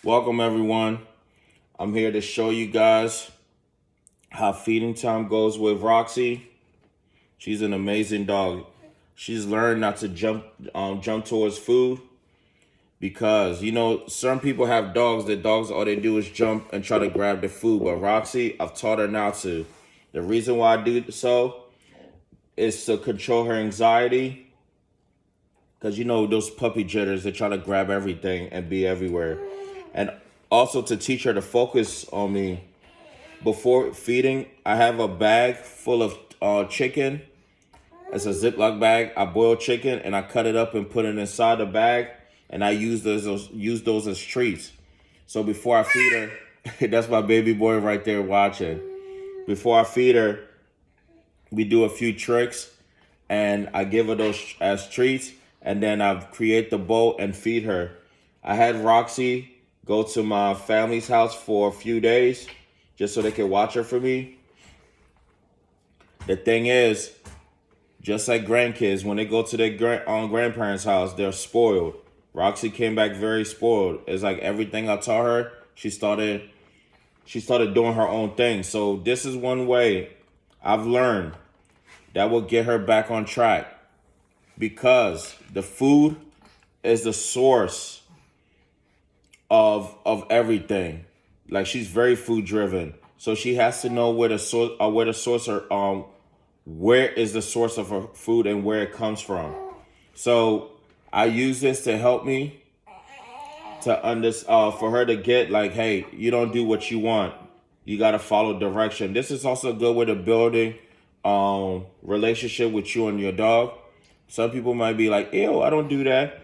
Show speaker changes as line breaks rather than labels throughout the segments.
Welcome everyone. I'm here to show you guys how feeding time goes with Roxy. She's an amazing dog. She's learned not to jump towards food because some people have dogs. That dogs all they do is jump and try to grab the food. But Roxy, I've taught her not to. The reason why I do so is to control her anxiety because those puppy jitters, they try to grab everything and be everywhere, and also to teach her to focus on me. Before feeding, I have a bag full of chicken. It's a Ziploc bag. I boil chicken and I cut it up and put it inside the bag, and I use those as treats. So before I feed her, that's my baby boy right there watching. Before I feed her, we do a few tricks, and I give her those as treats, and then I create the bowl and feed her. I had Roxy go to my family's house for a few days just so they could watch her for me. The thing is, just like grandkids, when they go to their grandparents' house, they're spoiled. Roxy came back very spoiled. It's like everything I taught her, she started doing her own thing. So this is one way I've learned that will get her back on track, because the food is the source of everything. Like, she's very food driven, so she has to know where is the source of her food and where it comes from. So I use this to help me for her to get, like, hey, you don't do what you want, you got to follow direction. This is also a good way to building relationship with you and your dog. Some people might be like, ew, I don't do that.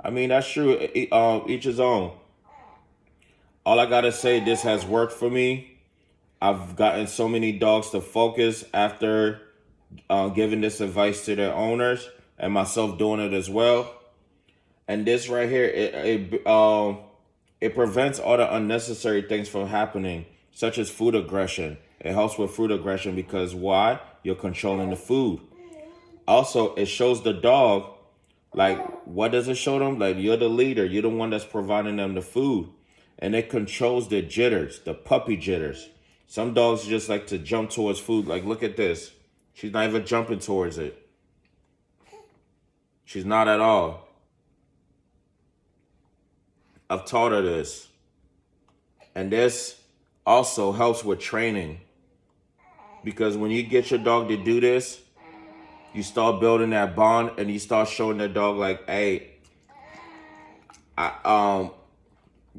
I mean, that's true. Each his own. All I gotta say, this has worked for me. I've gotten so many dogs to focus after giving this advice to their owners, and myself doing it as well. And this right here, it prevents all the unnecessary things from happening, such as food aggression. It helps with food aggression because why? You're controlling the food. Also, it shows the dog, like, what does it show them? Like, you're the leader. You're the one that's providing them the food. And it controls the jitters, the puppy jitters. Some dogs just like to jump towards food. Like, look at this. She's not even jumping towards it. She's not at all. I've taught her this. And this also helps with training. Because when you get your dog to do this, you start building that bond, and you start showing the dog, like, hey,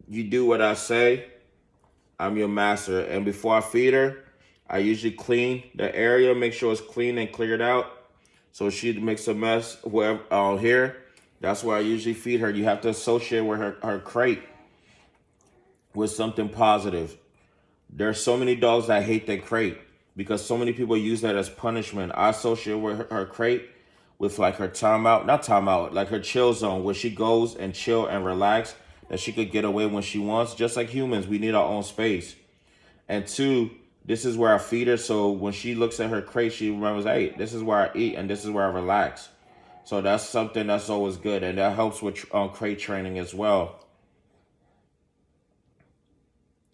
you do what I say, I'm your master. And before I feed her, I usually clean the area, make sure it's clean and cleared out. So she makes a mess wherever here. That's where I usually feed her. You have to associate with her crate with something positive. There are so many dogs that hate their crate because so many people use that as punishment. I associate with her crate with, like, her timeout, not timeout, like her chill zone, where she goes and chill and relax, that she could get away when she wants. Just like humans, we need our own space. And two, this is where I feed her, so when she looks at her crate, she remembers, hey, this is where I eat and this is where I relax. So that's something that's always good, and that helps with crate training as well.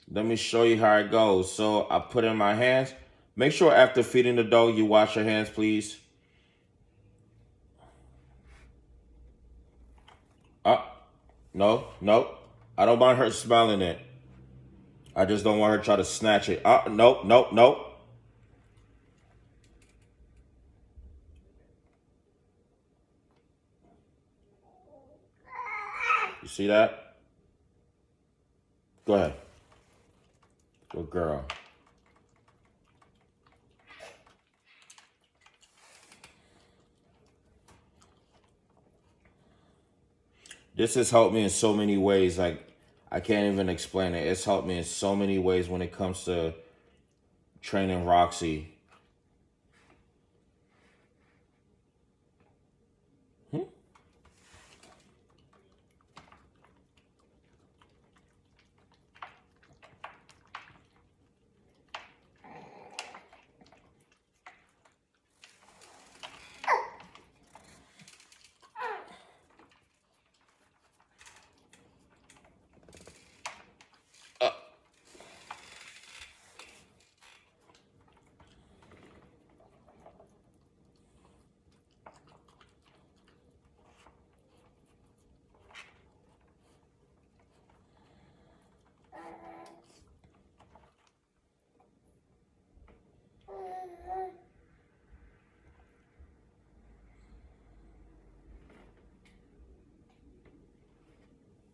Let me show you how it goes. So I put in my hands. Make sure after feeding the dog, you wash your hands, please. No, no. I don't mind her smelling it. I just don't want her to try to snatch it. Nope, nope, nope. You see that? Go ahead. Good girl. This has helped me in so many ways. Like, I can't even explain it. It's helped me in so many ways when it comes to training Roxy.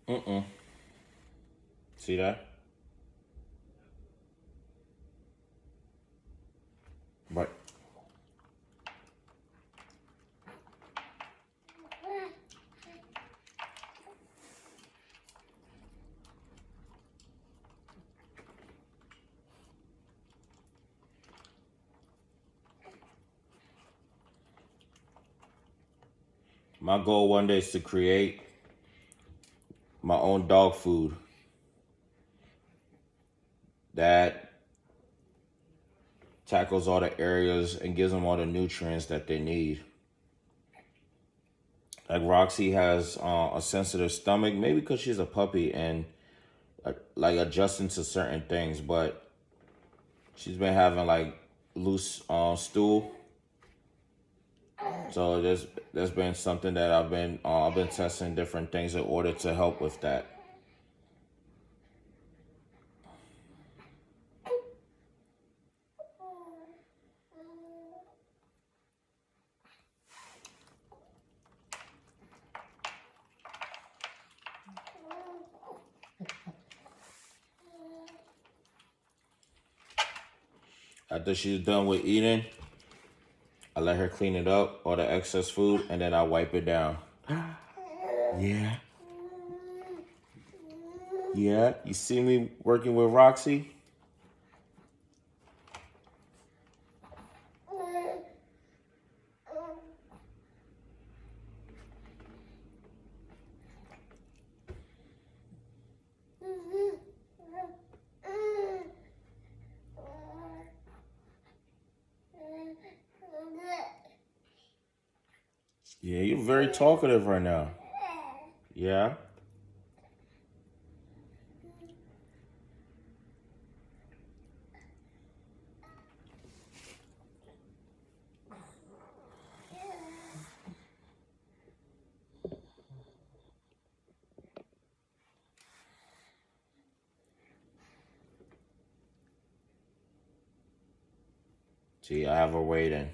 Mm-mm. See that? But my goal one day is to create my own dog food that tackles all the areas and gives them all the nutrients that they need. Like Roxy has a sensitive stomach, maybe because she's a puppy and like adjusting to certain things, but she's been having like loose stool. So there's been something that I've been testing different things in order to help with that. After she's done with eating, I let her clean it up, all the excess food, and then I wipe it down. Yeah. Yeah. You see me working with Roxy? Yeah, you're very talkative right now. Yeah. See, I have her waiting.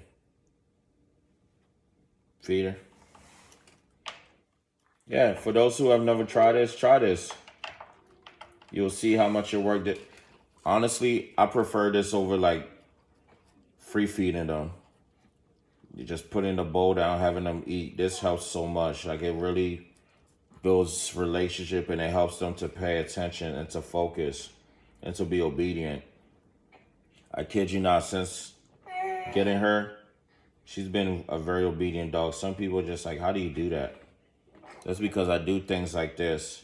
Feed her. Yeah, for those who have never tried this, try this. You'll see how much it worked. Honestly, I prefer this over like free feeding them. You just put in the bowl down, having them eat. This helps so much. Like it really builds relationship and it helps them to pay attention and to focus and to be obedient. I kid you not, since getting her, she's been a very obedient dog. Some people are just like, how do you do that? That's because I do things like this.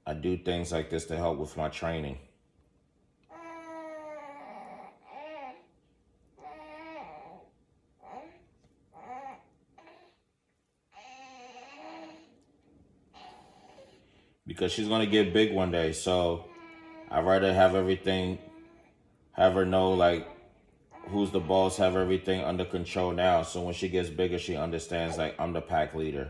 I do things like this to help with my training. Because she's gonna get big one day, so I'd rather have everything, have her know like who's the boss, have everything under control now. So when she gets bigger, she understands like I'm the pack leader.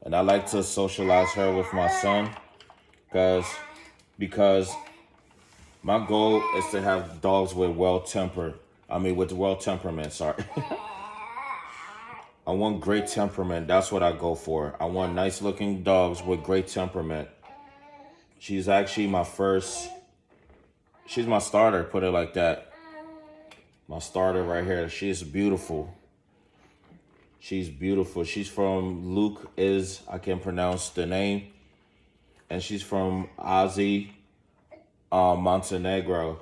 And I like to socialize her with my son because because my goal is to have dogs with with well temperament, sorry. I want great temperament. That's what I go for. I want nice looking dogs with great temperament. She's actually she's my starter, put it like that. My starter right here. She's beautiful. She's beautiful. She's from Luke is, I can't pronounce the name. And she's from Ozzy, Montenegro.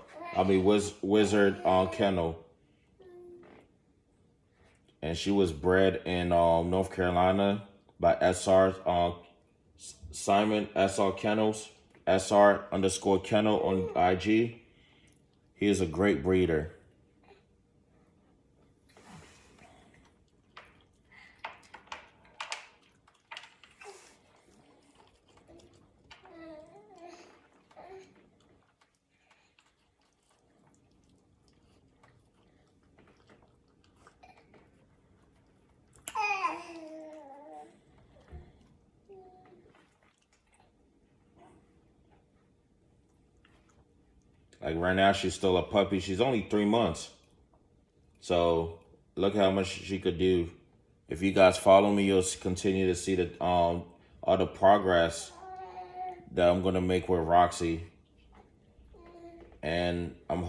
Wizard Kennel. And she was bred in North Carolina by SR Simon SR Kennels, SR underscore Kennel on IG. He is a great breeder. Like right now, she's still a puppy. She's only 3 months. So look how much she could do. If you guys follow me, you'll continue to see the all the progress that I'm gonna make with Roxy, and I'm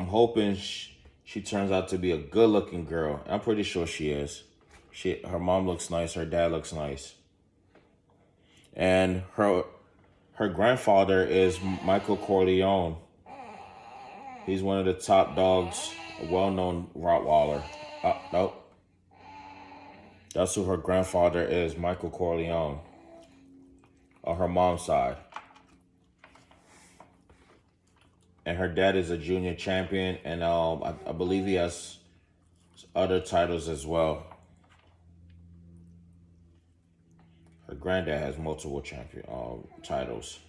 hoping she turns out to be a good looking girl. I'm pretty sure she is. Her mom looks nice. Her dad looks nice, and her grandfather is Michael Corleone. He's one of the top dogs, a well-known Rottweiler. Nope. That's who her grandfather is, Michael Corleone, on her mom's side. And her dad is a junior champion, and I believe he has other titles as well. Her granddad has multiple champion titles.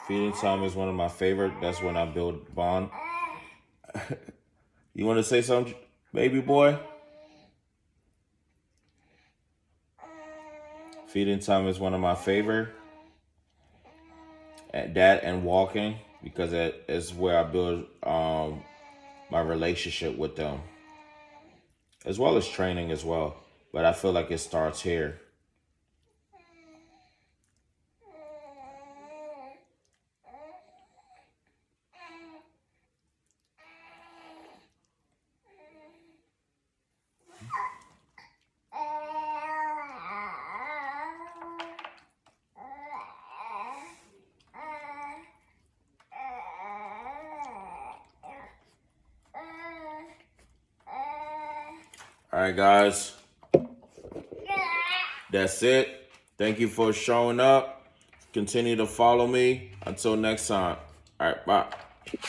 Feeding time is one of my favorite. That's when I build bond. You want to say something, baby boy? Feeding time is one of my favorite. That and walking, because that is where I build my relationship with them, as well as training as well. But I feel like it starts here. All right, guys. That's it. Thank you for showing up. Continue to follow me. Until next time. All right, bye.